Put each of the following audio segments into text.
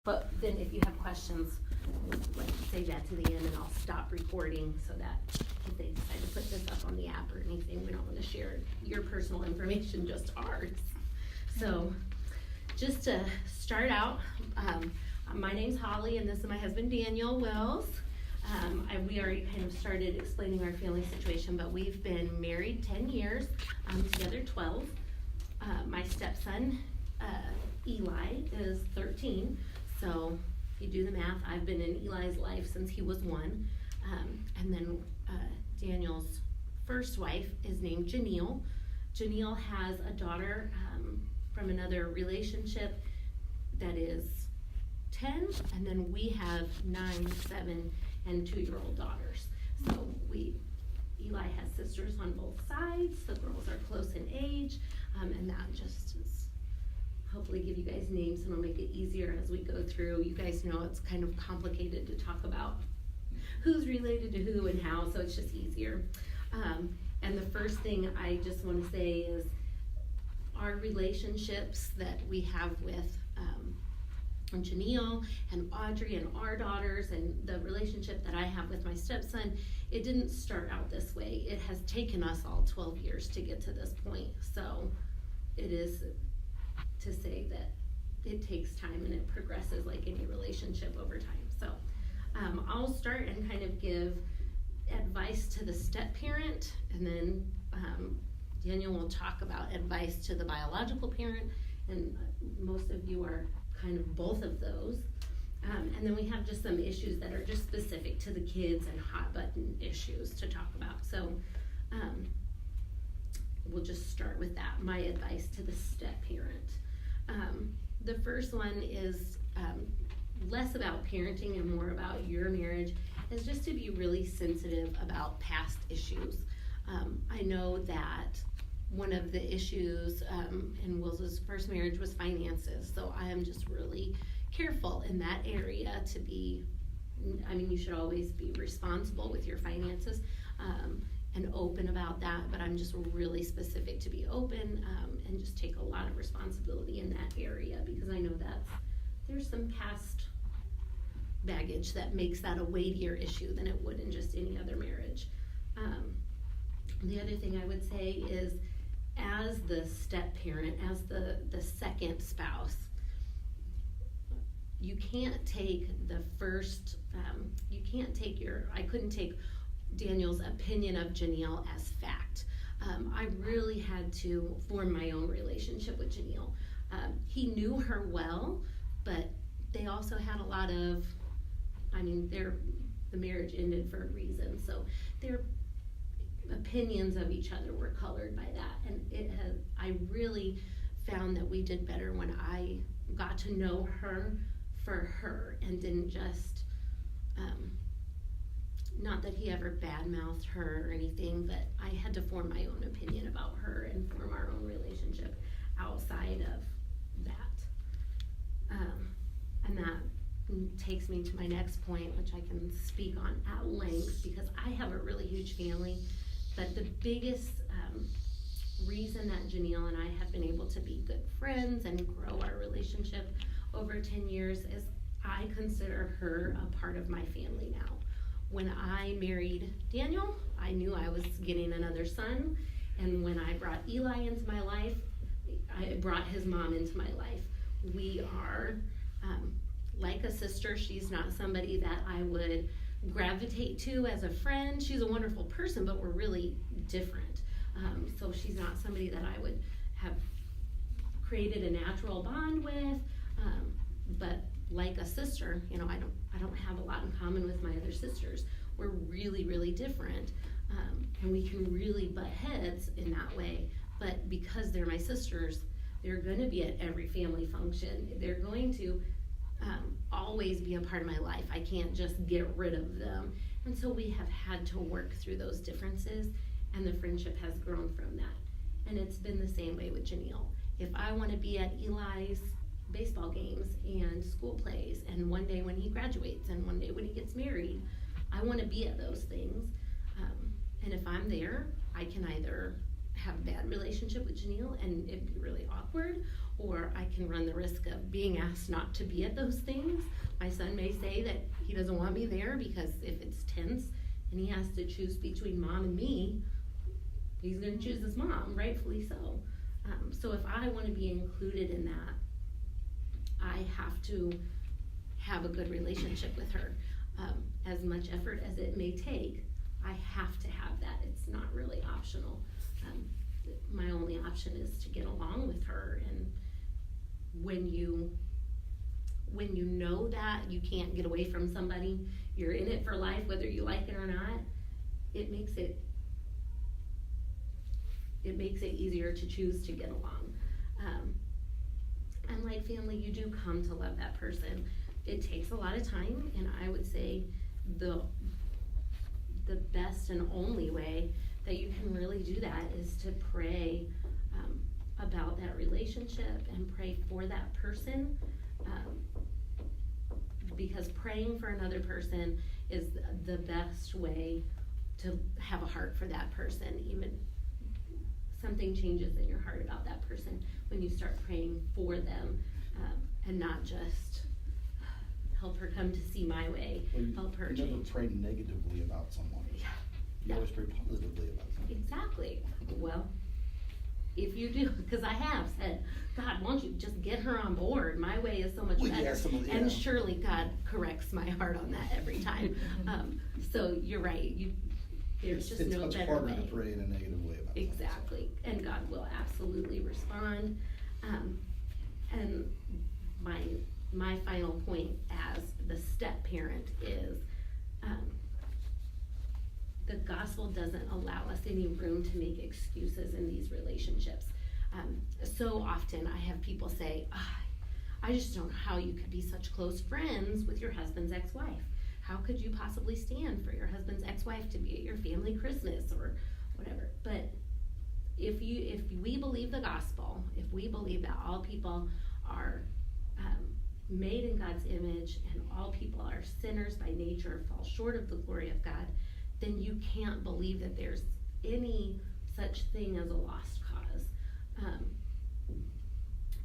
But then if you have questions, like save that to the end and I'll stop recording so that if they decide to put this up on the app or anything, we don't wanna share your personal information, just ours. So, just to start out, my name's Holly and this is my husband Daniel Wells. We already kind of started explaining our family situation, but we've been married 10 years, together 12. My stepson, Eli, is 13, so if you do the math, I've been in Eli's life since he was 1. And then Daniel's first wife is named Janelle. Janelle has a daughter from another relationship that is 10, and then we have 9, 7, and 2-year-old daughters. So Eli has sisters on both sides. The girls are close in age, and that just is hopefully give you guys names and it'll make it easier as we go through. You guys know it's kind of complicated to talk about who's related to who and how, so it's just easier. And the first thing I just want to say is our relationships that we have with Janelle and Audrey and our daughters and the relationship that I have with my stepson, it didn't start out this way. It has taken us all 12 years to get to this point. So it is to say that it takes time and it progresses like any relationship over time. So I'll start and kind of give advice to the step parent, and then Daniel will talk about advice to the biological parent, and most of you are kind of both of those. And then we have just some issues that are just specific to the kids and hot button issues to talk about. So we'll just start with that, my advice to the step parent. The first one is less about parenting and more about your marriage, is just to be really sensitive about past issues. I know that one of the issues in Will's first marriage was finances, so I am just really careful in that area to be, you should always be responsible with your finances and open about that, but I'm just really specific to be open and just take a lot of responsibility in that area, because I know that there's some past baggage that makes that a weightier issue than it would in just any other marriage. The other thing I would say is, as the step parent, as the second spouse, you can't take the first, I couldn't take Daniel's opinion of Janelle as fact. I really had to form my own relationship with Janelle. He knew her well, but they also had a lot of, the marriage ended for a reason, so their opinions of each other were colored by that, and I really found that we did better when I got to know her for her and didn't just, not that he ever badmouthed her or anything, but I had to form my own opinion about her and form our own relationship outside of that. And that takes me to my next point, which I can speak on at length, because I have a really huge family, but the biggest reason that Janelle and I have been able to be good friends and grow our relationship over 10 years is I consider her a part of my family now. When I married Daniel, I knew I was getting another son, and when I brought Eli into my life, I brought his mom into my life. We are like a sister. She's not somebody that I would gravitate to as a friend. She's a wonderful person, but we're really different. So she's not somebody that I would have created a natural bond with, but like a sister, I don't have a lot in common with my other sisters. We're really, really different, and we can really butt heads in that way, but because they're my sisters, they're going to be at every family function. They're going to always be a part of my life. I can't just get rid of them, and so we have had to work through those differences, and the friendship has grown from that. And it's been the same way with Janelle. If I want to be at Eli's baseball games and school plays, and one day when he graduates and one day when he gets married, I want to be at those things, and if I'm there, I can either have a bad relationship with Janelle and it'd be really awkward, or I can run the risk of being asked not to be at those things. My son may say that he doesn't want me there because if it's tense and he has to choose between mom and me, he's gonna choose his mom, rightfully so. So if I wanna be included in that, I have to have a good relationship with her. As much effort as it may take, I have to have that. It's not really optional. My only option is to get along with her, and when you know that you can't get away from somebody, you're in it for life, whether you like it or not, it makes it easier to choose to get along. And like family, you do come to love that person. It takes a lot of time, and I would say the best and only way that you can really do that is to pray about that relationship and pray for that person, because praying for another person is the best way to have a heart for that person. Even something changes in your heart about that person when you start praying for them, and not just help her come to see my way, help her change. You never pray negatively about someone. Yeah. You always pray positively about someone. Exactly. Well, if you do, because I have said, God, why don't you just get her on board? My way is so much better. Yeah, and surely God corrects my heart on that every time. So you're right. There's just no better way. It's much harder to pray in a negative way about someone. Exactly. And God will absolutely respond. And my final point as the step parent is, the gospel doesn't allow us any room to make excuses in these relationships. So often I have people say, I just don't know how you could be such close friends with your husband's ex-wife. How could you possibly stand for your husband's ex-wife to be at your family Christmas or whatever? But if we believe the gospel, if we believe that all people are made in God's image and all people are sinners by nature, fall short of the glory of God, then you can't believe that there's any such thing as a lost cause.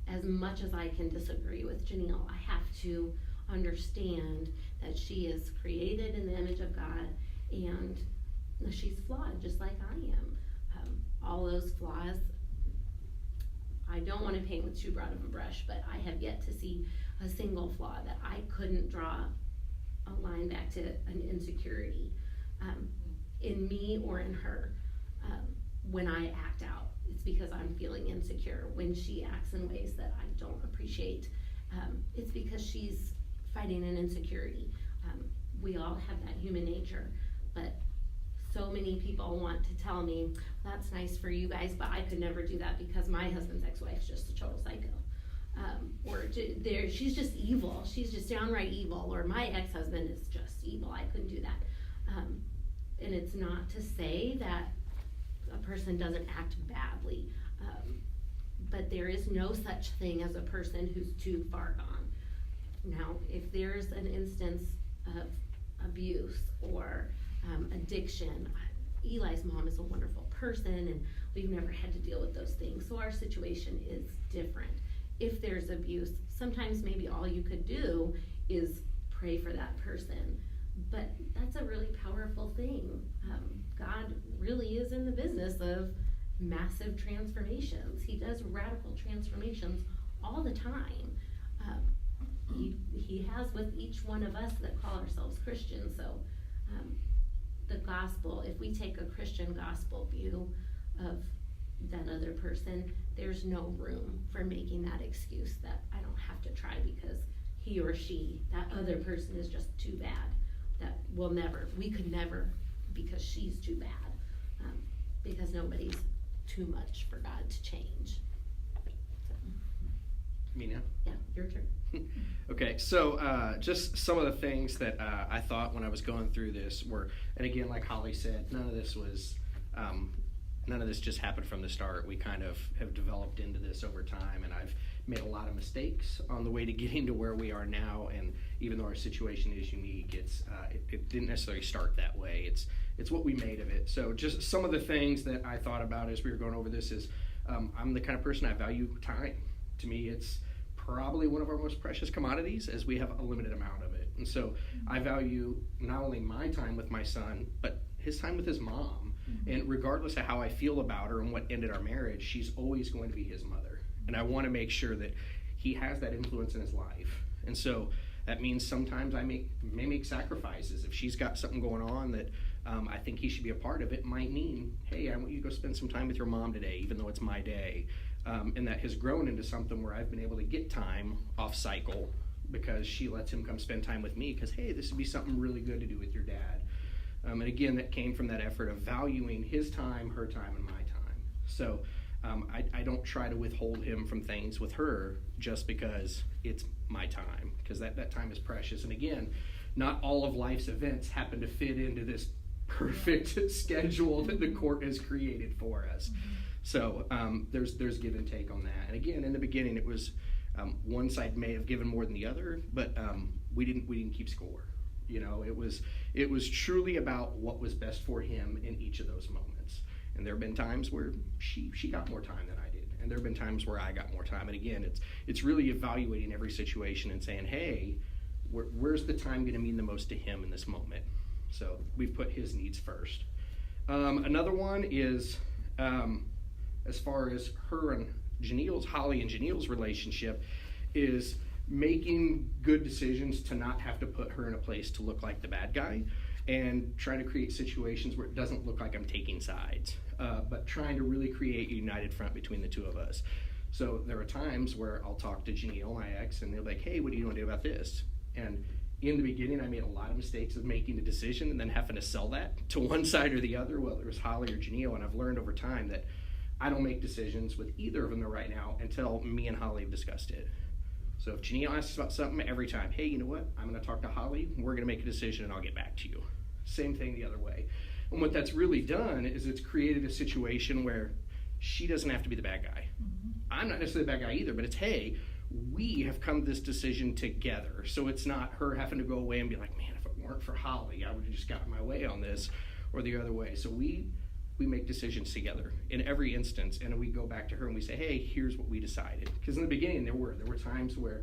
As much as I can disagree with Janelle, I have to understand that she is created in the image of God and she's flawed just like I am. All those flaws, I don't want to paint with too broad of a brush, but I have yet to see a single flaw that I couldn't draw a line back to an insecurity in me or in her. When I act out, it's because I'm feeling insecure. When she acts in ways that I don't appreciate, it's because she's fighting an insecurity. We all have that human nature, but so many people want to tell me, that's nice for you guys, but I could never do that because my husband's ex-wife's just a total psycho. Or she's just evil. She's just downright evil. Or my ex-husband is just evil. I couldn't do that. And it's not to say that a person doesn't act badly, but there is no such thing as a person who's too far gone. Now, if there's an instance of abuse or addiction, Eli's mom is a wonderful person and we've never had to deal with those things, so our situation is different. If there's abuse, sometimes maybe all you could do is pray for that person, but that's a really powerful thing. God really is in the business of massive transformations. He does radical transformations all the time. He has with each one of us that call ourselves Christians. So the gospel, if we take a Christian gospel view of that other person, there's no room for making that excuse that I don't have to try because he or she, that other person is just too bad. That we could never, because she's too bad. Because nobody's too much for God to change. So. Me now? Yeah, your turn. Okay, so just some of the things that I thought when I was going through this were, and again, like Holly said, none of this just happened from the start. We kind of have developed into this over time, and I've made a lot of mistakes on the way to getting to where we are now. And even though our situation is unique, it didn't necessarily start that way. It's what we made of it. So just some of the things that I thought about as we were going over this is I'm the kind of person, I value time To me, it's probably one of our most precious commodities, as we have a limited amount of it. And so I value not only my time with my son, but his time with his mom. And regardless of how I feel about her and what ended our marriage, she's always going to be his mother. And I want to make sure that he has that influence in his life. And so that means sometimes I may make sacrifices. If she's got something going on that I think he should be a part of, it might mean, hey, I want you to go spend some time with your mom today, even though it's my day. And that has grown into something where I've been able to get time off cycle because she lets him come spend time with me because, hey, this would be something really good to do with your dad. And again, that came from that effort of valuing his time, her time, and my time. So I don't try to withhold him from things with her just because it's my time, because that time is precious. And again, not all of life's events happen to fit into this perfect schedule that the court has created for us. So there's give and take on that. And again, in the beginning, it was one side may have given more than the other, but we didn't keep score. You know, it was truly about what was best for him in each of those moments. And there have been times where she got more time than I did, and there have been times where I got more time. And again, it's really evaluating every situation and saying, hey, where's the time going to mean the most to him in this moment? So we've put his needs first. Another one is as far as her and Holly and Janelle's relationship is making good decisions to not have to put her in a place to look like the bad guy, and trying to create situations where it doesn't look like I'm taking sides, but trying to really create a united front between the two of us. So there are times where I'll talk to Janelle, my ex, and they're like, hey, what do you want to do about this? And in the beginning, I made a lot of mistakes of making a decision and then having to sell that to one side or the other, whether it was Holly or Janelle, and I've learned over time that I don't make decisions with either of them right now until me and Holly have discussed it. So if Janelle asks about something, every time, hey, you know what? I'm going to talk to Holly. We're going to make a decision, and I'll get back to you. Same thing the other way. And what that's really done is it's created a situation where she doesn't have to be the bad guy. I'm not necessarily the bad guy either, but it's, hey, we have come to this decision together. So it's not her having to go away and be like, man, if it weren't for Holly, I would have just gotten my way on this, or the other way. So we make decisions together in every instance, and we go back to her and we say, hey, here's what we decided. Because in the beginning there were times where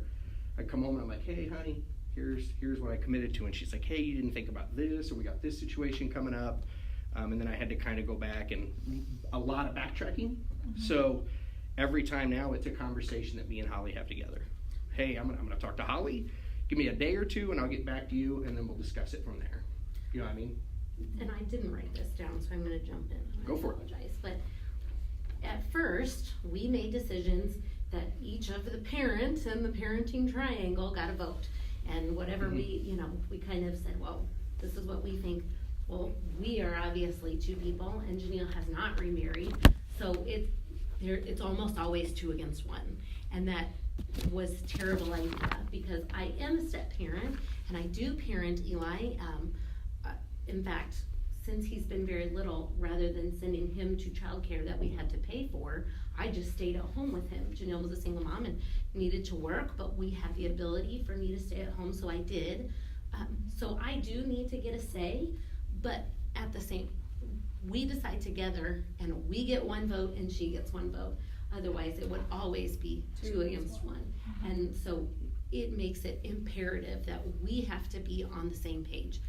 I'd come home and I'm like, hey honey, here's what I committed to, and she's like, hey, you didn't think about this, or we got this situation coming up, and then I had to kind of go back and a lot of backtracking. So every time now it's a conversation that me and Holly have together. Hey, I'm gonna talk to Holly, give me a day or two and I'll get back to you, and then we'll discuss it from there. You know what I mean? And I didn't write this down, so I'm going to jump in. Go for it. I apologize. But at first, we made decisions that each of the parents in the parenting triangle got a vote. And whatever we kind of said, well, this is what we think. Well, we are obviously two people, and Janelle has not remarried. So it's almost always 2 against 1. And that was a terrible idea, because I am a step parent, and I do parent Eli. In fact, since he's been very little, rather than sending him to childcare that we had to pay for, I just stayed at home with him. Janelle was a single mom and needed to work, but we had the ability for me to stay at home, so I did. So I do need to get a say, but at the same, we decide together, and we get 1 vote and she gets 1 vote. Otherwise, it would always be 2 against 1. And so it makes it imperative that we have to be on the same page.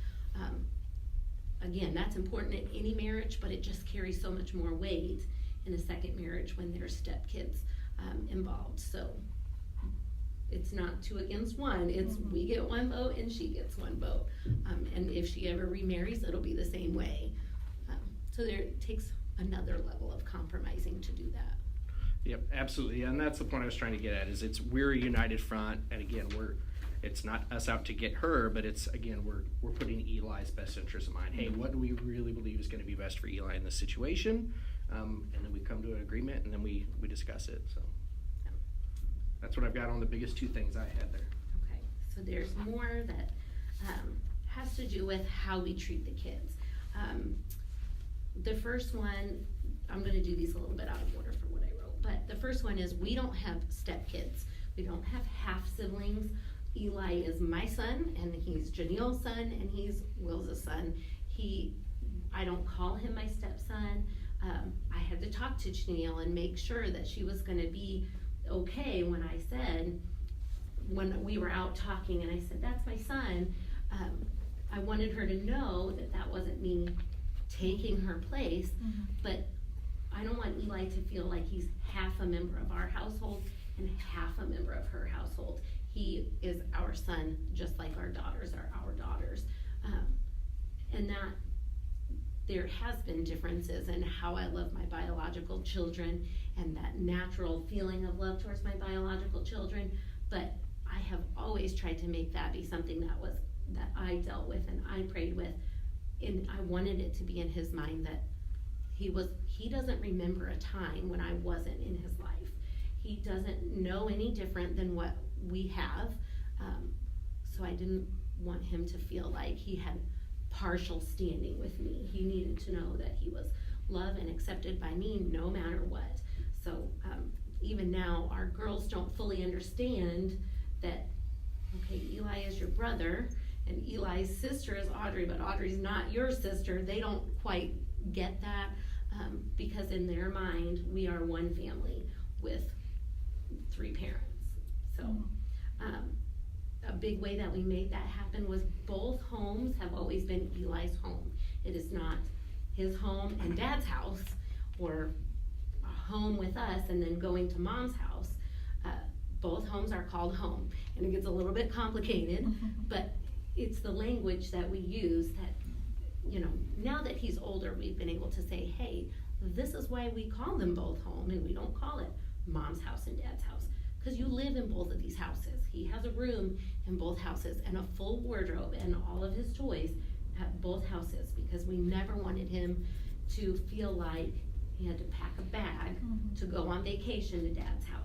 Again, that's important in any marriage, but it just carries so much more weight in a second marriage when there's stepkids involved. So it's not 2 against 1, it's we get 1 vote and she gets 1 vote. And if she ever remarries, it'll be the same way. So it takes another level of compromising to do that. Yep, absolutely. And that's the point I was trying to get at, is we're a united front, and again, it's not us out to get her, but it's, again, we're putting Eli's best interest in mind. Hey, what do we really believe is going to be best for Eli in this situation? And then we come to an agreement, and then we discuss it. So that's what I've got on the biggest 2 things I had there. Okay, so there's more that has to do with how we treat the kids. The first one, I'm going to do these a little bit out of order for what I wrote, but the first one is we don't have stepkids. We don't have half siblings. Eli is my son, and he's Janelle's son, and he's Will's son. I don't call him my stepson. I had to talk to Janelle and make sure that she was going to be okay when I said, when we were out talking and I said, that's my son, I wanted her to know that that wasn't me taking her place, but I don't want Eli to feel like he's half a member of our household and half a member of her household. He is our son, just like our daughters are our daughters. And that there has been differences in how I love my biological children and that natural feeling of love towards my biological children, but I have always tried to make that be something that I dealt with and I prayed with, and I wanted it to be in his mind that he doesn't remember a time when I wasn't in his life. He doesn't know any different than what we have, so I didn't want him to feel like he had partial standing with me. He needed to know that he was loved and accepted by me no matter what. So even now, our girls don't fully understand that, okay, Eli is your brother, and Eli's sister is Audrey, but Audrey's not your sister. They don't quite get that, because in their mind, we are one family with 3 parents. So a big way that we made that happen was both homes have always been Eli's home. It is not his home and Dad's house, or a home with us and then going to Mom's house. Both homes are called home, and it gets a little bit complicated, but it's the language that we use that, now that he's older, we've been able to say, hey, this is why we call them both home, and we don't call it Mom's house and Dad's house, because you live in both of these houses. He has a room in both houses and a full wardrobe and all of his toys at both houses, because we never wanted him to feel like he had to pack a bag to go on vacation to Dad's house.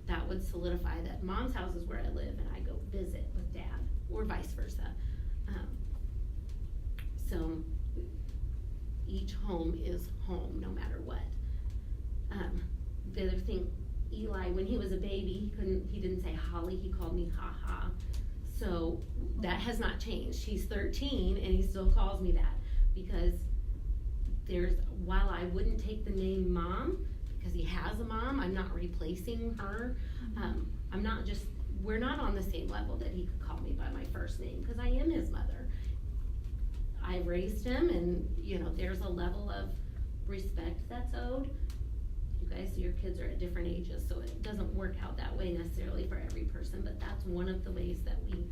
That would solidify that Mom's house is where I live and I go visit with Dad, or vice versa. So each home is home no matter what. The other thing, Eli, when he was a baby, he didn't say Holly, he called me Ha-Ha. So that has not changed. He's 13 and he still calls me that, because while I wouldn't take the name Mom, because he has a mom, I'm not replacing her. We're not on the same level that he could call me by my first name, because I am his mother. I raised him, and there's a level of respect that's owed. You guys, your kids are at different ages, so it doesn't work out that way necessarily for every person, but that's one of the ways that we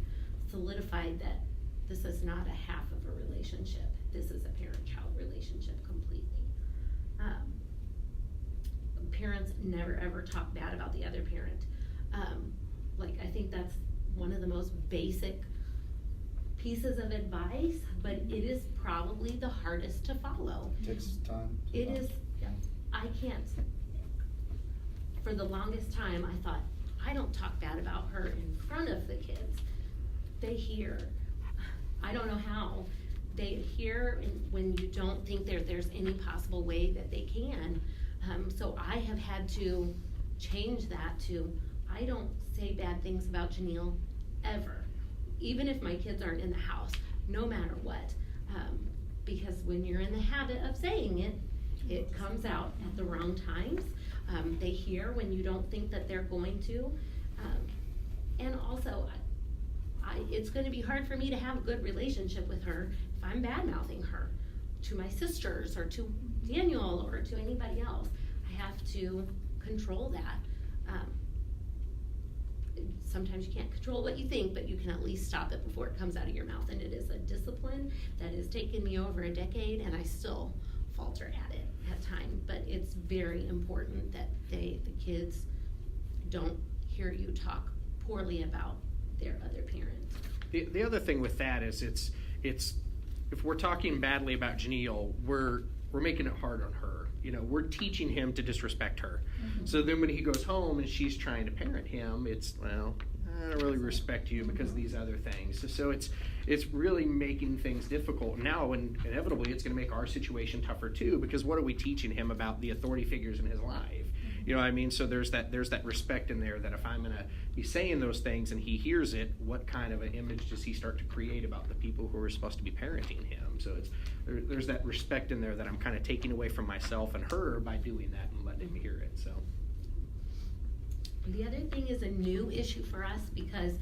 solidified that this is not a half of a relationship. This is a parent-child relationship completely. Parents never ever talk bad about the other parent. I think that's one of the most basic pieces of advice, but it is probably the hardest to follow. It takes time. It is. Yeah. I can't. For the longest time, I thought, I don't talk bad about her in front of the kids. They hear. I don't know how. They hear when you don't think there's any possible way that they can. So I have had to change that to, I don't say bad things about Janelle ever, even if my kids aren't in the house, no matter what. Because when you're in the habit of saying it, it comes out at the wrong times. They hear when you don't think that they're going to. And also, it's going to be hard for me to have a good relationship with her if I'm bad-mouthing her to my sisters or to Daniel or to anybody else. I have to control that. Sometimes you can't control what you think, but you can at least stop it before it comes out of your mouth. And it is a discipline that has taken me over a decade, and I still falter at it at times. But it's very important that the kids don't hear you talk poorly about their other parent. The other thing with that is it's if we're talking badly about Janelle, we're making it hard on her. We're teaching him to disrespect her. So then when he goes home and she's trying to parent him, it's, well, I don't really respect you because of these other things. So it's really making things difficult. Now, and inevitably, it's going to make our situation tougher too, because what are we teaching him about the authority figures in his life? You know what I mean? So there's that respect in there that if I'm going to be saying those things and he hears it, what kind of an image does he start to create about the people who are supposed to be parenting him? So there's that respect in there that I'm kind of taking away from myself and her by doing that and letting him hear it. So The other thing is a new issue for us because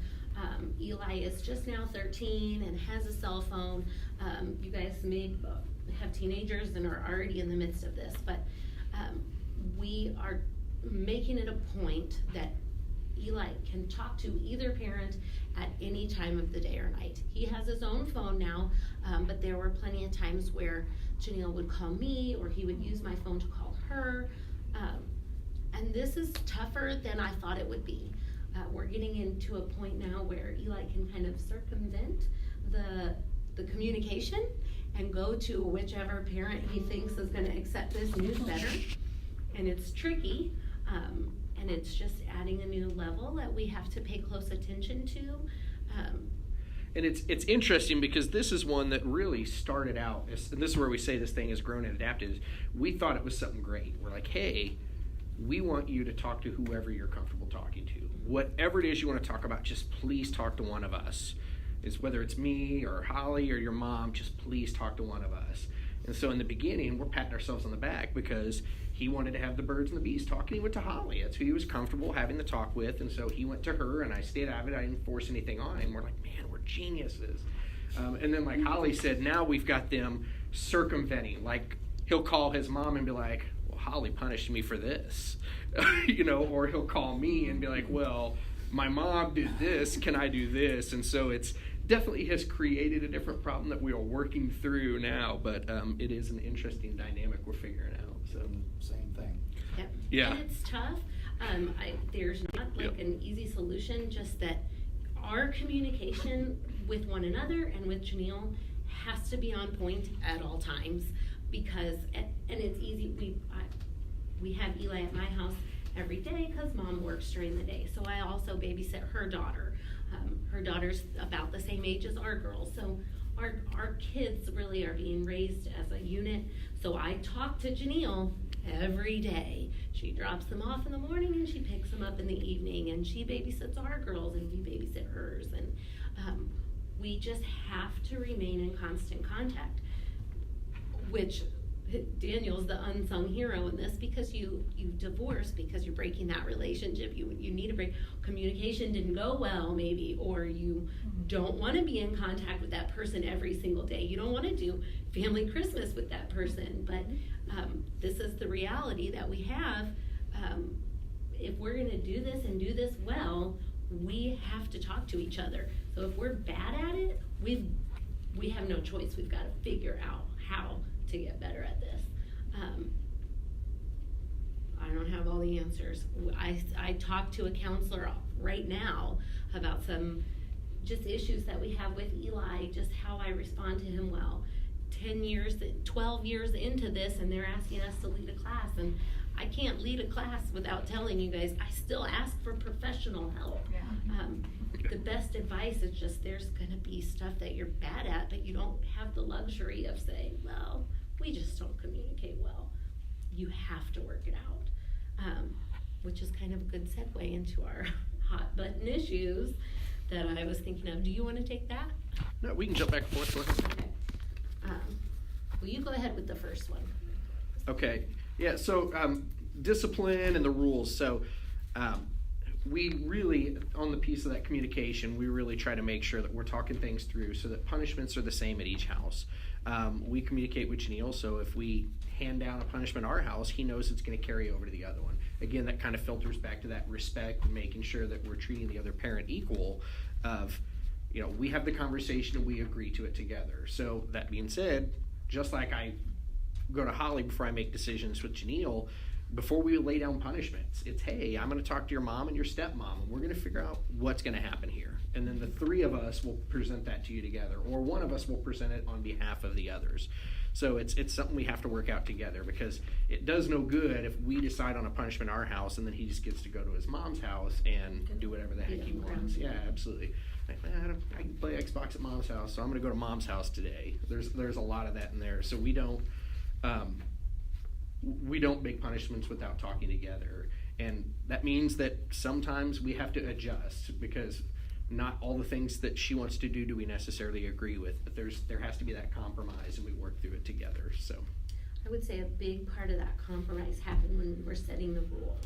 Eli is just now 13 and has a cell phone. You guys may have teenagers and are already in the midst of this, but we are making it a point that Eli can talk to either parent at any time of the day or night. He has his own phone now, but there were plenty of times where Janelle would call me or he would use my phone to call her. And this is tougher than I thought it would be. We're getting into a point now where Eli can kind of circumvent the communication and go to whichever parent he thinks is going to accept this news better. And it's tricky, and it's just adding a new level that we have to pay close attention to. And it's interesting because this is one that really started out, and this is where we say this thing has grown and adapted. We thought it was something great. We're like, hey, we want you to talk to whoever you're comfortable talking to. Whatever it is you want to talk about, just please talk to one of us. Is whether it's me or Holly or your mom, just please talk to one of us. And so in the beginning, we're patting ourselves on the back because he wanted to have the birds and the bees talk, and he went to Holly. That's who he was comfortable having the talk with, and so he went to her, and I stayed out of it. I didn't force anything on him. We're like, man, we're geniuses. And then like Holly said, now we've got them circumventing. Like he'll call his mom and be like, well, Holly punished me for this, or he'll call me and be like, well, my mom did this, can I do this? And so it's definitely has created a different problem that we are working through now, but it is an interesting dynamic we're figuring out. So Same thing. Yep. Yeah. And it's tough. There's not like an easy solution, just that our communication with one another and with Janelle has to be on point at all times because, and it's easy, we have Eli at my house every day because mom works during the day. So I also babysit her daughter. Her daughter's about the same age as our girls. So our kids really are being raised as a unit. So I talk to Janelle every day. She drops them off in the morning and she picks them up in the evening, and she babysits our girls and we babysit hers. And we just have to remain in constant contact, which Daniel's the unsung hero in this because you divorce because you're breaking that relationship. You need a break. Communication didn't go well maybe, or you don't want to be in contact with that person every single day. You don't want to do family Christmas with that person, but this is the reality that we have. If we're going to do this and do this well, we have to talk to each other. So if we're bad at it, we have no choice. We've got to figure out how to get better at this. I don't have all the answers. I talked to a counselor right now about some just issues that we have with Eli, just how I respond to him well. 12 years into this, and they're asking us to lead a class, and I can't lead a class without telling you guys, I still ask for professional help. Yeah. The best advice is just there's going to be stuff that you're bad at, but you don't have the luxury of saying, well, we just don't communicate well. You have to work it out, which is kind of a good segue into our hot button issues that I was thinking of. Do you want to take that? no, we can jump back and forth. Go ahead. Okay. Will you go ahead with the first one? Okay. Yeah. So discipline and the rules. So we really, on the piece of that communication, we really try to make sure that we're talking things through so that punishments are the same at each house. We communicate with Janelle, so if we hand down a punishment at our house, he knows it's going to carry over to the other one. Again, that kind of filters back to that respect and making sure that we're treating the other parent equal of, we have the conversation and we agree to it together. So that being said, just like I go to Holly before I make decisions with Janelle, before we lay down punishments, it's, hey, I'm going to talk to your mom and your stepmom, and we're going to figure out what's going to happen here. And then the three of us will present that to you together, or one of us will present it on behalf of the others. So it's something we have to work out together, because it does no good if we decide on a punishment at our house and then he just gets to go to his mom's house and do whatever the heck he wants. Yeah, absolutely. Like, man, I can play Xbox at mom's house, so I'm going to go to mom's house today. There's a lot of that in there. So we don't make punishments without talking together. And that means that sometimes we have to adjust, because not all the things that she wants to do we necessarily agree with, but there has to be that compromise, and we work through it together. So I would say a big part of that compromise happened when we were setting the rules.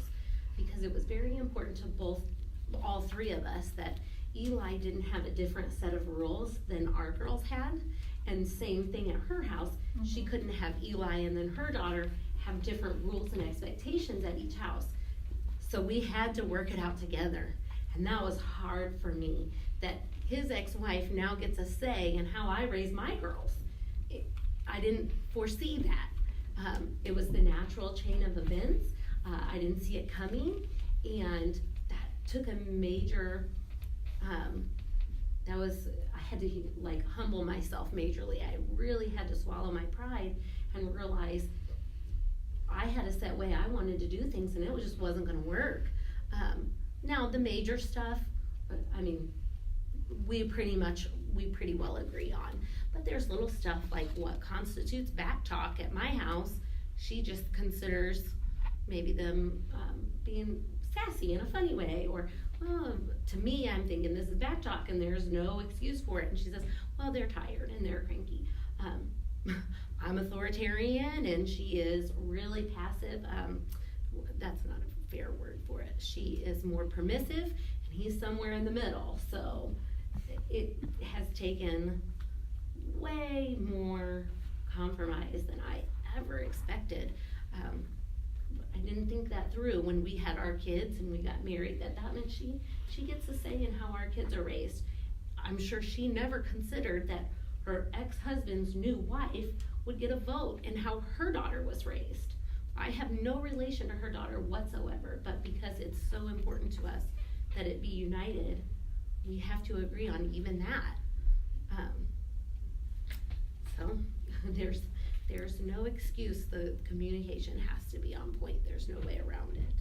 because it was very important to all three of us that Eli didn't have a different set of rules than our girls had. And same thing at her house, she couldn't have Eli and then her daughter have different rules and expectations at each house. So we had to work it out together. And that was hard for me, that his ex-wife now gets a say in how I raise my girls. I didn't foresee that. It was the natural chain of events. I didn't see it coming, and that took a major, I had to like humble myself majorly. I really had to swallow my pride and realize I had a set way I wanted to do things, and it just wasn't gonna work. Now the major stuff, I mean, we pretty well agree on. But there's little stuff like what constitutes back talk at my house. She just considers maybe them being sassy in a funny way, or to me, I'm thinking this is back talk and there's no excuse for it. And she says, well, they're tired and they're cranky. I'm authoritarian and she is really passive. That's not a fair word for it. She is more permissive and he's somewhere in the middle. So it has taken way more compromise than I ever expected. I didn't think that through when we had our kids and we got married, that meant she gets a say in how our kids are raised. I'm sure she never considered that her ex-husband's new wife would get a vote in how her daughter was raised. I have no relation to her daughter whatsoever, but because it's so important to us that it be united, we have to agree on even that. So there's no excuse. The communication has to be on point. There's no way around it.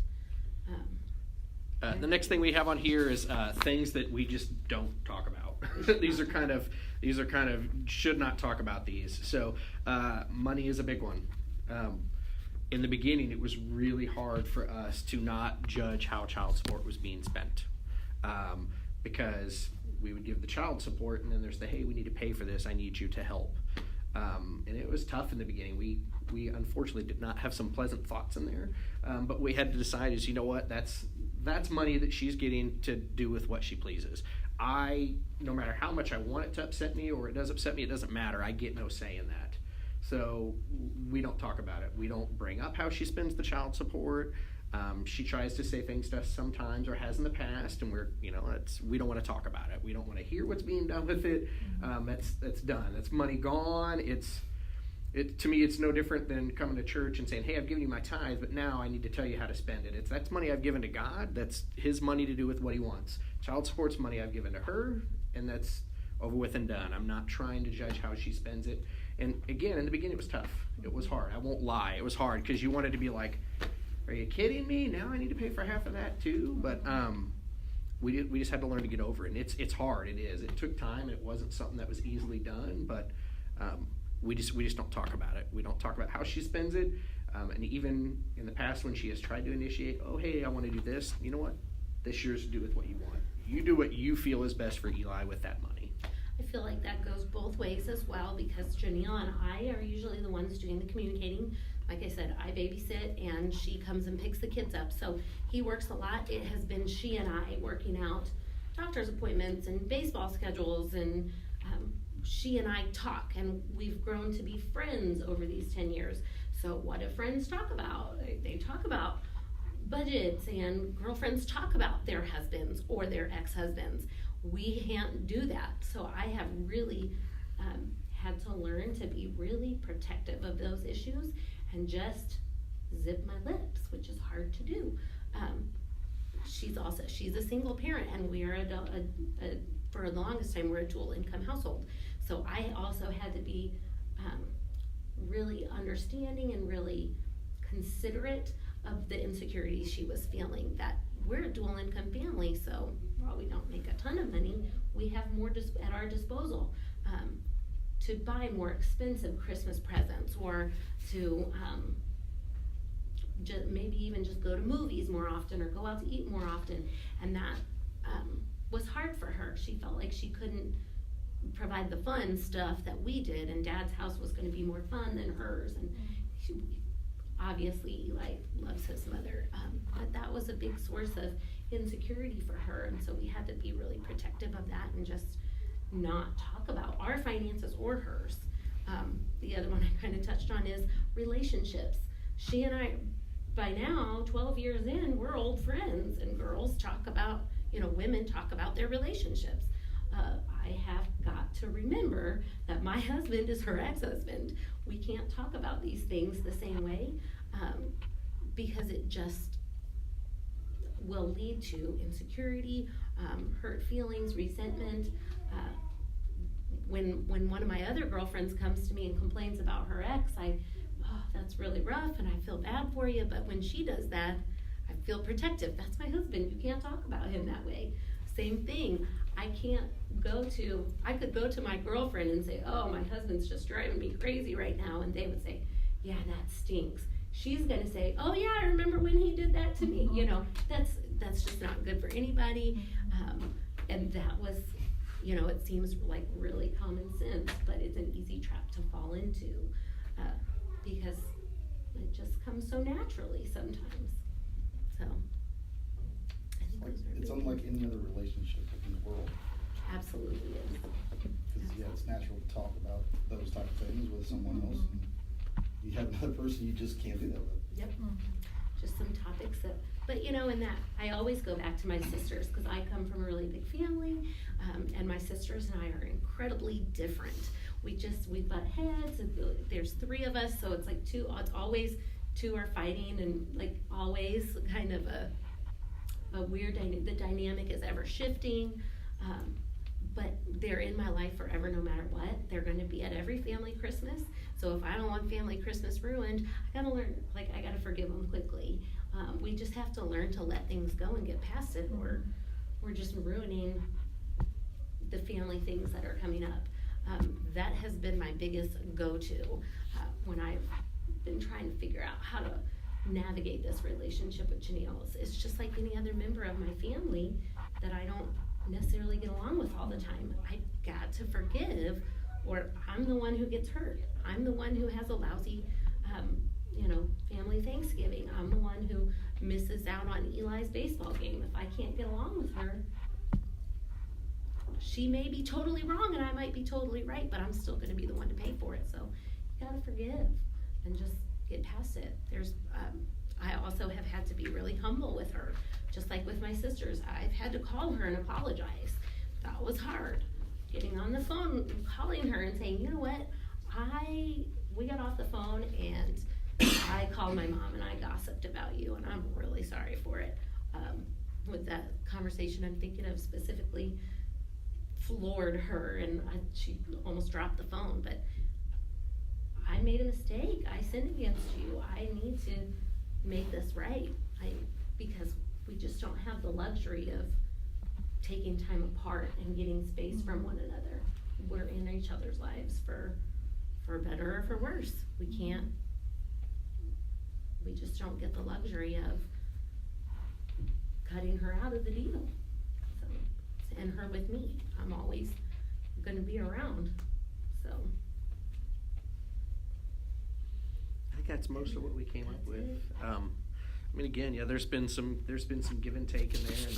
The next thing we have on here is things that we just don't talk about. These are kind of should not talk about these. So money is a big one. In the beginning, it was really hard for us to not judge how child support was being spent, because we would give the child support, and then there's the, hey, we need to pay for this. I need you to help. And it was tough in the beginning. We unfortunately did not have some pleasant thoughts in there, but we had to decide is, you know what, that's money that she's getting to do with what she pleases. No matter how much I want it to upset me or it does upset me, it doesn't matter. I get no say in that. So we don't talk about it. We don't bring up how she spends the child support. She tries to say things to us sometimes, or has in the past, and we don't want to talk about it. We don't want to hear what's being done with it. That's done. That's money gone. To me, it's no different than coming to church and saying, hey, I've given you my tithe, but now I need to tell you how to spend it. That's money I've given to God. That's his money to do with what he wants. Child support's money I've given to her, and that's over with and done. I'm not trying to judge how she spends it. And again, in the beginning, it was tough. It was hard. I won't lie. It was hard because you wanted to be like, are you kidding me? Now I need to pay for half of that too? But we just had to learn to get over it. And it's hard. It is. It took time. It wasn't something that was easily done. But we just don't talk about it. We don't talk about how she spends it. And even in the past when she has tried to initiate, oh, hey, I want to do this. You know what? This yours to do with what you want. You do what you feel is best for Eli with that money. I feel like that goes both ways as well, because Janelle and I are usually the ones doing the communicating. Like I said, I babysit and she comes and picks the kids up. So he works a lot. It has been she and I working out doctor's appointments and baseball schedules, and she and I talk, and we've grown to be friends over these 10 years. So what do friends talk about? They talk about budgets, and girlfriends talk about their husbands or their ex-husbands. We can't do that. So I have really had to learn to be really protective of those issues and just zip my lips, which is hard to do. She's a single parent, and we are for the longest time, we're a dual income household. So I also had to be really understanding and really considerate of the insecurities she was feeling, that we're a dual income family, so while we don't make a ton of money, we have more at our disposal to buy more expensive Christmas presents, or to maybe even just go to movies more often or go out to eat more often. And that was hard for her. She felt like she couldn't provide the fun stuff that we did, and Dad's house was going to be more fun than hers. And obviously Eli loves his mother, but that was a big source of insecurity for her, and so we had to be really protective of that and just not talk about our finances or hers. The other one I kind of touched on is relationships. She and I, by now, 12 years in, we're old friends, and girls talk about, women talk about their relationships. I have got to remember that my husband is her ex-husband. We can't talk about these things the same way, because it just will lead to insecurity, hurt feelings, resentment. When one of my other girlfriends comes to me and complains about her ex, that's really rough and I feel bad for you, but when she does that, I feel protective. That's my husband, you can't talk about him that way. Same thing, I could go to my girlfriend and say, oh, my husband's just driving me crazy right now, and they would say, yeah, that stinks. She's gonna say, oh yeah, I remember when he did that to me. That's just not good for anybody. And that was, it seems like really common sense, but it's an easy trap to fall into, because it just comes so naturally sometimes. So, I think those are It's big unlike things. any other relationship in the world. Absolutely is. Because, yeah, it's natural to talk about those type of things with someone else. And you have another person you just can't do that with. Yep. Just some topics but in that, I always go back to my sisters, because I come from a really big family, and my sisters and I are incredibly different. We butt heads, and there's 3 of us, so it's like it's always 2 are fighting, and like always kind of a weird the dynamic is ever shifting, but they're in my life forever no matter what. They're going to be at every family Christmas, so if I don't want family Christmas ruined, I gotta learn, I gotta forgive them quickly. We just have to learn to let things go and get past it, or we're just ruining the family things that are coming up. That has been my biggest go-to when I've been trying to figure out how to navigate this relationship with Janelle. It's just like any other member of my family that I don't necessarily get along with all the time. I got to forgive, or I'm the one who gets hurt. I'm the one who has a lousy family Thanksgiving. I'm the one who misses out on Eli's baseball game. If I can't get along with her, she may be totally wrong and I might be totally right, but I'm still gonna be the one to pay for it. So you gotta forgive and just get past it. I also have had to be really humble with her, just like with my sisters. I've had to call her and apologize. That was hard. Getting on the phone, calling her and saying, you know what, we got off the phone and I called my mom and I gossiped about you, and I'm really sorry for it. With that conversation, I'm thinking of specifically floored her, and she almost dropped the phone, but I made a mistake. I sinned against you. I need to make this right. Because we just don't have the luxury of taking time apart and getting space from one another. We're in each other's lives for better or for worse. We just don't get the luxury of cutting her out of the deal. So, and her with me. I'm always gonna be around, so. I think that's most of what we came up with. Again, yeah, there's been some give and take in there, and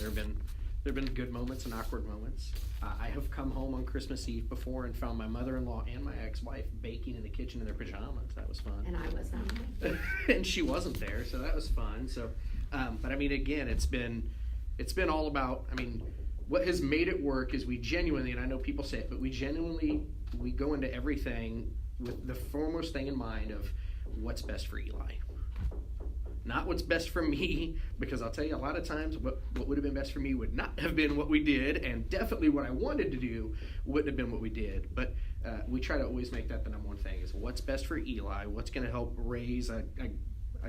there've been good moments and awkward moments. I have come home on Christmas Eve before and found my mother-in-law and my ex-wife baking in the kitchen in their pajamas. That was fun. And I was not. And she wasn't there, so that was fun. So, but again, it's been all about. What has made it work is we genuinely, and I know people say it, but we go into everything with the foremost thing in mind of what's best for Eli. Not what's best for me, because I'll tell you, a lot of times what would have been best for me would not have been what we did, and definitely what I wanted to do wouldn't have been what we did. But we try to always make that the number one thing, is what's best for Eli, what's going to help raise a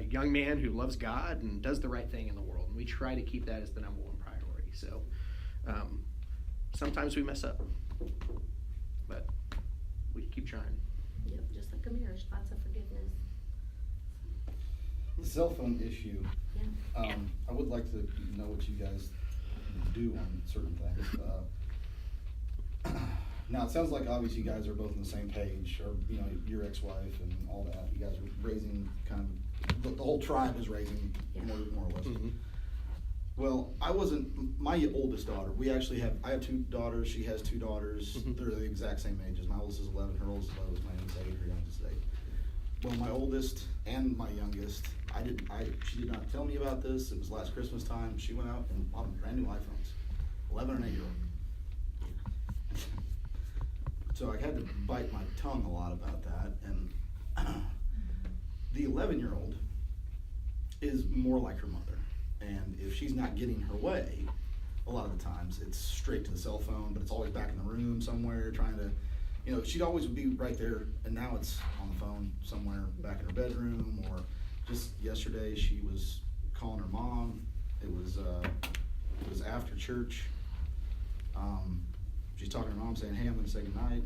young man who loves God and does the right thing in the world. And we try to keep that as the number one priority. So sometimes we mess up, but we keep trying. Yep, just like a marriage, lots of forgiveness. The cell phone issue, Yeah. I would like to know what you guys do on certain things. Now, it sounds like obviously you guys are both on the same page, or, your ex-wife and all that. You guys are raising kind of the whole tribe is raising more or less. Mhm. Well, I wasn't, my oldest daughter, I have 2 daughters, she has 2 daughters, Mhm. they're the exact same ages. My oldest is 11, her oldest is 11, my youngest is 8, her youngest is 8. Well, my oldest and my youngest, she did not tell me about this. It was last Christmas time. She went out and bought brand new iPhones, 11 and 8-year-old. So I had to bite my tongue a lot about that. And the 11-year-old is more like her mother. And if she's not getting her way, a lot of the times it's straight to the cell phone, but it's always back in the room somewhere trying to, she'd always be right there, and now it's on the phone somewhere back in her bedroom. Or just yesterday she was calling her mom. It was after church. She's talking to her mom saying, hey, I'm gonna say goodnight.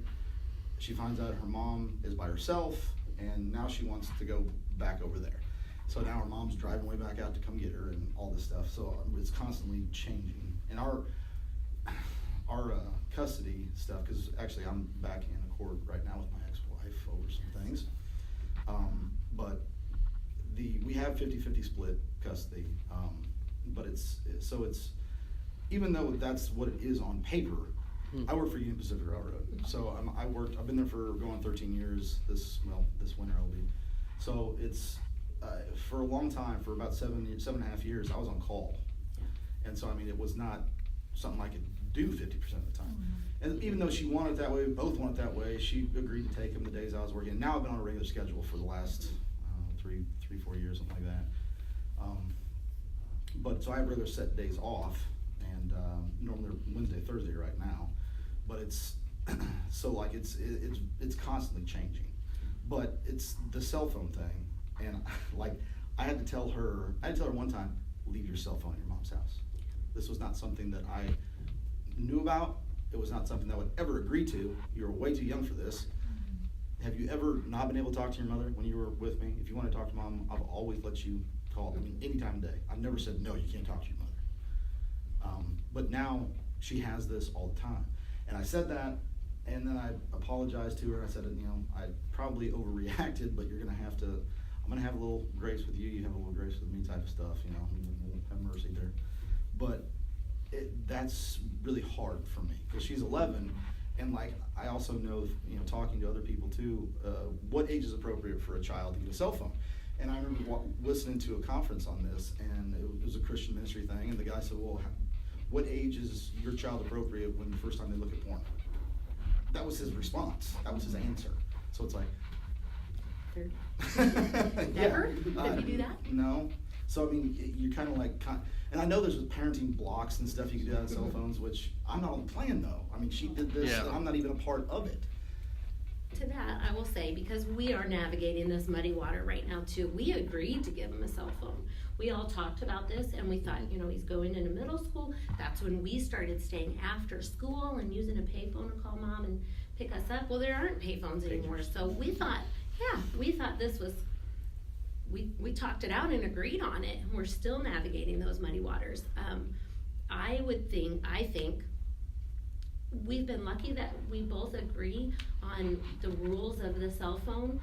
She finds out her mom is by herself, and now she wants to go back over there. So now her mom's driving way back out to come get her and all this stuff. So it's constantly changing. And our custody stuff, because actually I'm back in accord right now with my ex-wife over some things. But we have 50-50 split custody. But it's even though that's what it is on paper, I work for Union Pacific Railroad. So I've been there for going 13 years. This winter I'll be. So it's, for a long time, for about 7.5 years, I was on call. And so, it was not something I could do 50% of the time. And even though she wanted it that way, we both wanted it that way, she agreed to take them the days I was working. And now I've been on a regular schedule for the last 3-4 years, something like that. But so I have regular set days off, and normally they're Wednesday, Thursday right now. But it's, so it's constantly changing. But it's the cell phone thing. And I had to tell her one time, leave your cell phone at your mom's house. This was not something that I knew about. It was not something that I would ever agree to. You're way too young for this. Have you ever not been able to talk to your mother when you were with me? If you want to talk to mom, I've always let you call, any time of day. I've never said, no, you can't talk to your mother. But now she has this all the time. And I said that, and then I apologized to her. I said, I probably overreacted, but I'm gonna have a little grace with you. You have a little grace with me, type of stuff. We'll have mercy there. But that's really hard for me because she's 11, and I also know, talking to other people too, what age is appropriate for a child to get a cell phone. And I remember listening to a conference on this, and it was a Christian ministry thing, and the guy said, well, what age is your child appropriate when the first time they look at porn? That was his response. That was his answer. So it's like, Never? Did you do that? No. So you're kind of and I know there's parenting blocks and stuff you can do on cell phones, which I'm not on the plan though. She did this, and I'm not even a part of it. To that, I will say, because we are navigating this muddy water right now too, we agreed to give him a cell phone. We all talked about this, and we thought, he's going into middle school. That's when we started staying after school and using a payphone to call mom and pick us up. Well, there aren't payphones anymore, so we thought this was, we talked it out and agreed on it, and we're still navigating those muddy waters. I think we've been lucky that we both agree on the rules of the cell phone.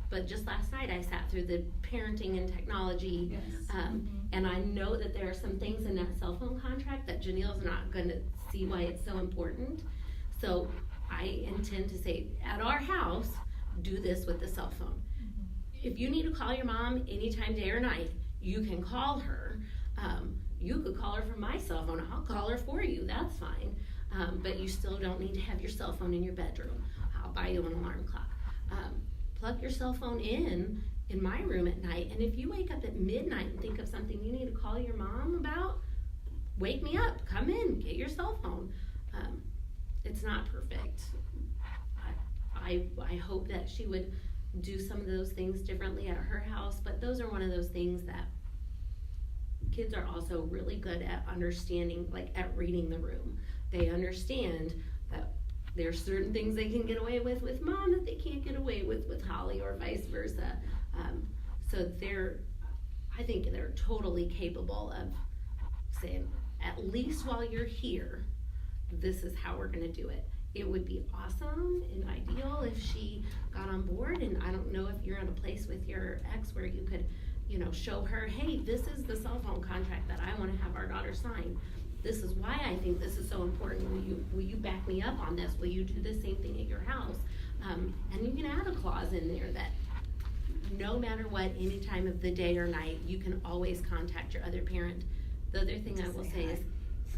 But just last night I sat through the parenting and technology, and I know that there are some things in that cell phone contract that Janelle's not going to see why it's so important. So I intend to say, at our house, do this with the cell phone. If you need to call your mom anytime, day or night, you can call her. You could call her from my cell phone. I'll call her for you. That's fine. But you still don't need to have your cell phone in your bedroom. I'll buy you an alarm clock. Plug your cell phone in my room at night, and if you wake up at midnight and think of something you need to call your mom about, wake me up, come in, get your cell phone. It's not perfect. I hope that she would do some of those things differently at her house, but those are one of those things that kids are also really good at understanding, at reading the room. They understand that there's certain things they can get away with mom that they can't get away with Holly, or vice versa. So I think they're totally capable of saying, at least while you're here, this is how we're gonna do it. it would be awesome and ideal if she got on board, and I don't know if you're in a place with your ex where you could, you know, show her, hey, this is the cell phone contract that I wanna have our daughter sign. This is why I think this is so important. Will you back me up on this? Will you do the same thing at your house? And you can add a clause in there that no matter what, any time of the day or night, you can always contact your other parent. The other thing I will say is,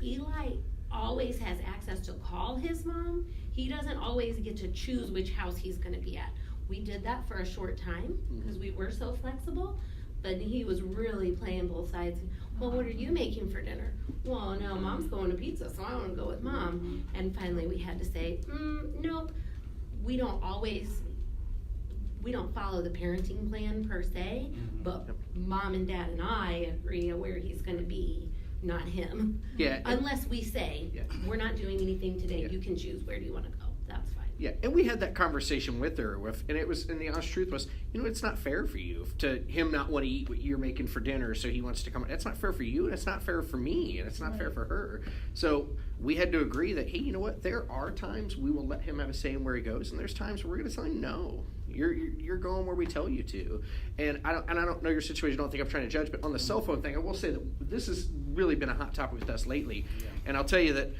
Eli always has access to call his mom. He doesn't always get to choose which house he's gonna be at. We did that for a short time, because we were so flexible, but he was really playing both sides. Well, what are you making for dinner? Well, no, mom's going to pizza, so I wanna go with mom. And finally we had to say, nope, we don't follow the parenting plan per se, but mom and dad and I agree on where he's gonna be, not him. Yeah. Unless we say, Yeah. we're not doing anything today, Yeah. you can choose where do you wanna go, that's fine. Yeah, and we had that conversation with her, and the honest truth was, you know, it's not fair for you to him not want to eat what you're making for dinner, so he wants to come. It's not fair for you, and it's not fair for me, and it's not fair for her. So we had to agree that, hey, you know what? There are times we will let him have a say in where he goes, and there's times where we're going to say no. You're going where we tell you to, and I don't know your situation. I don't think I'm trying to judge, but on the cell phone thing, I will say that this has really been a hot topic with us lately. Yeah. And I'll tell you that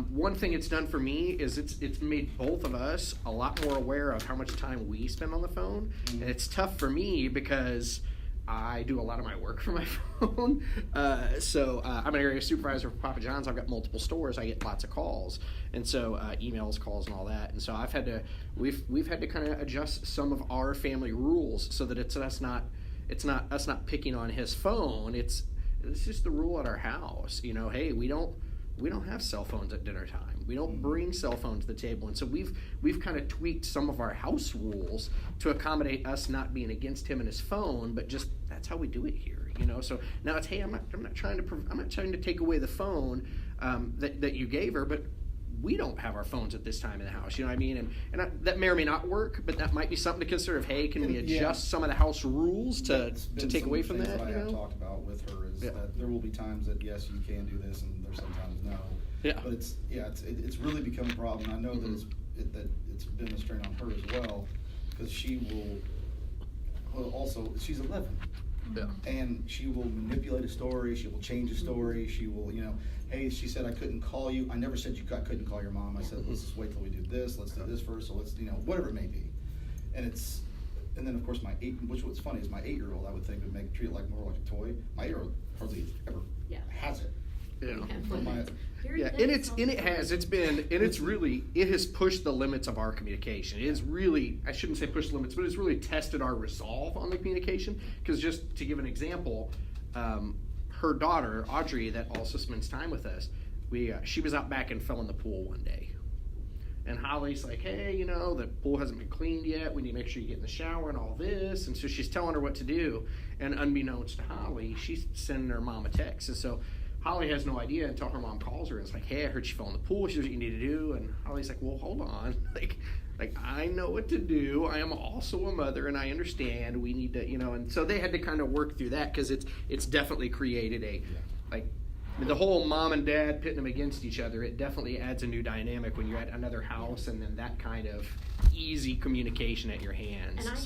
one thing it's done for me is it's made both of us a lot more aware of how much time we spend on the phone, and it's tough for me because I do a lot of my work from my phone. So I'm an area supervisor for Papa John's. I've got multiple stores. I get lots of calls, and so emails, calls, and all that. And so we've had to kind of adjust some of our family rules so that it's us not picking on his phone. It's just the rule at our house. You know, hey, we don't have cell phones at dinner time. We don't bring cell phones to the table. And so we've kind of tweaked some of our house rules to accommodate us not being against him and his phone, but just that's how we do it here, you know. So now it's, hey, I'm not trying to take away the phone that you gave her, but we don't have our phones at this time in the house, you know what I mean? And that may or may not work, but that might be something to consider. Of, hey, can we adjust some of the house rules to take away from that? I you have know? talked about with her is that there will be times that yes, you can do this, and there's sometimes no. Yeah. But it's really become a problem. I know that it's been a strain on her as well, because she will. Well, also she's 11. Yeah. And she will manipulate a story. She will change a story. She will, you know, hey, she said I couldn't call you. I never said I couldn't call your mom. I said let's just wait till we do this. Let's do this first. So let's, you know, whatever it may be. And then of course what's funny is my 8-year-old I would think would treat it like more like a toy. My 8-year-old hardly ever has it. Yeah. Yeah, and it has pushed the limits of our communication. It is really, I shouldn't say push the limits, but it's really tested our resolve on the communication. Because just to give an example, her daughter, Audrey, that also spends time with us, she was out back and fell in the pool one day. And Holly's like, hey, you know, the pool hasn't been cleaned yet. We need to make sure you get in the shower and all this. And so she's telling her what to do. And unbeknownst to Holly, she's sending her mom a text. And so Holly has no idea until her mom calls her and it's like, hey, I heard she fell in the pool. Here's what you need to do. And Holly's like, well, hold on. Like I know what to do. I am also a mother and I understand we need to, you know. And so they had to kind of work through that because it's definitely created the whole mom and dad pitting them against each other. It definitely adds a new dynamic when you're at another house and then that kind of easy communication at your hands. And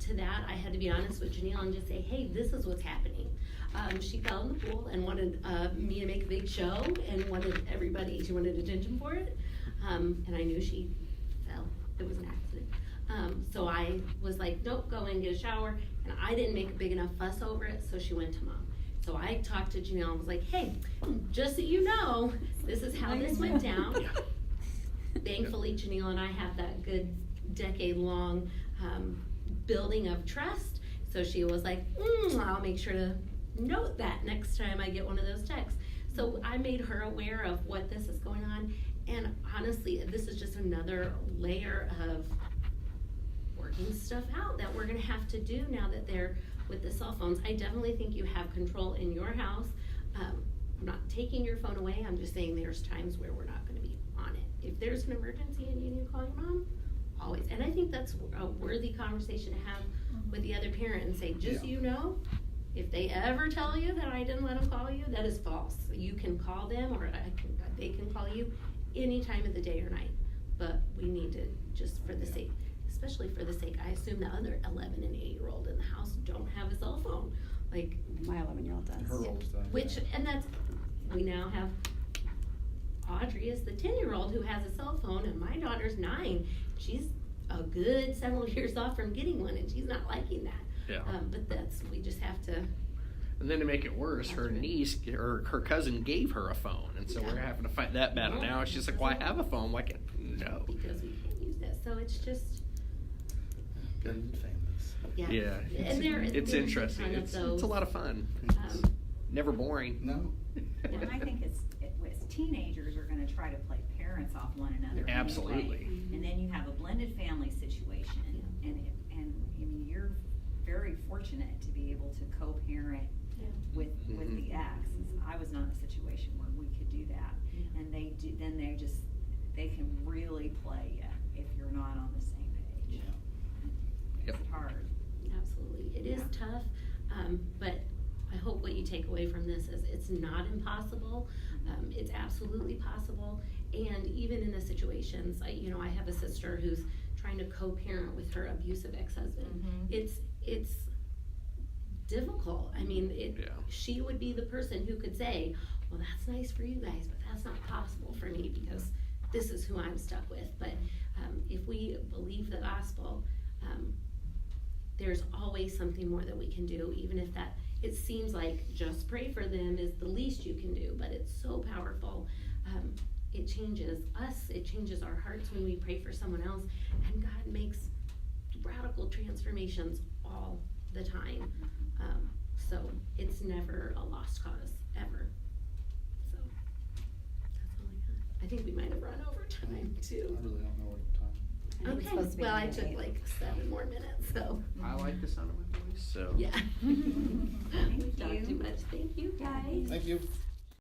to that, I had to be honest with Janelle and just say, hey, this is what's happening. She fell in the pool and wanted me to make a big show and she wanted attention for it. And I knew she fell. It was an accident. So I was like, nope, go in, get a shower. And I didn't make a big enough fuss over it, so she went to mom. So I talked to Janelle and was like, hey, just so you know, this is how this went down. Thankfully, Janelle and I have that good decade-long building of trust. So she was like, I'll make sure to note that next time I get one of those texts. So I made her aware of what this is going on. And honestly, this is just another layer of working stuff out that we're going to have to do now that they're with the cell phones. I definitely think you have control in your house. I'm not taking your phone away. I'm just saying there's times where we're not going to be on it. If there's an emergency and you need to call your mom, always. And I think that's a worthy conversation to have with the other parent and say, just so you know, if they ever tell you that I didn't let them call you, that is false. You can call them or they can call you any time of the day or night. but we need to, just for the sake, especially for the sake, I assume the other 11 and 8-year-old in the house don't have a cell phone, like. My 11-year-old does. Her oldest does. Which, and that's, we now have Audrey is the 10-year-old who has a cell phone, and my daughter's 9. She's a good several years off from getting one, and she's not liking that. Yeah. But that's, we just have to. And then to make it worse, her niece or her cousin gave her a phone, and so Yeah. we're having to fight that battle now. She's like, "Well, I have a phone. Why can't?" No. Because we can't use that, so it's just, Blended families. yeah. Yeah. And It's there's a interesting. ton of It's those. a lot of fun. Um, Never boring. No. And I think it's teenagers are gonna try to play parents off one another anyway. Absolutely. And then you have a blended family situation, Yeah. and I mean, you're very fortunate to be able to co-parent Yeah. with Mhm. the ex. I was not in a situation where we could do that, Yeah. and they can really play you if you're not on the same page. Yep. It's hard. Absolutely, it is Yeah. tough, but I hope what you take away from this is it's not impossible. It's absolutely possible, and even in the situations, I have a sister who's trying to co-parent with her abusive ex-husband. Mhm. It's difficult. I mean, Yeah. she would be the person who could say, well, that's nice for you guys, but that's not possible for me because this is who I'm stuck with. But if we believe the gospel, there's always something more that we can do, even if that, it seems like just pray for them is the least you can do, but it's so powerful. It changes us, it changes our hearts when we pray for someone else, and God makes radical transformations all the time. So it's never a lost cause, ever. So that's all I got. I think we might have run over time I too. really don't know what time. I think it's Okay, supposed to be well, I at took 8. like 7 more minutes, so, I like the sound of my voice. So. yeah. Thank Talked you. too much, thank you guys. Thank you.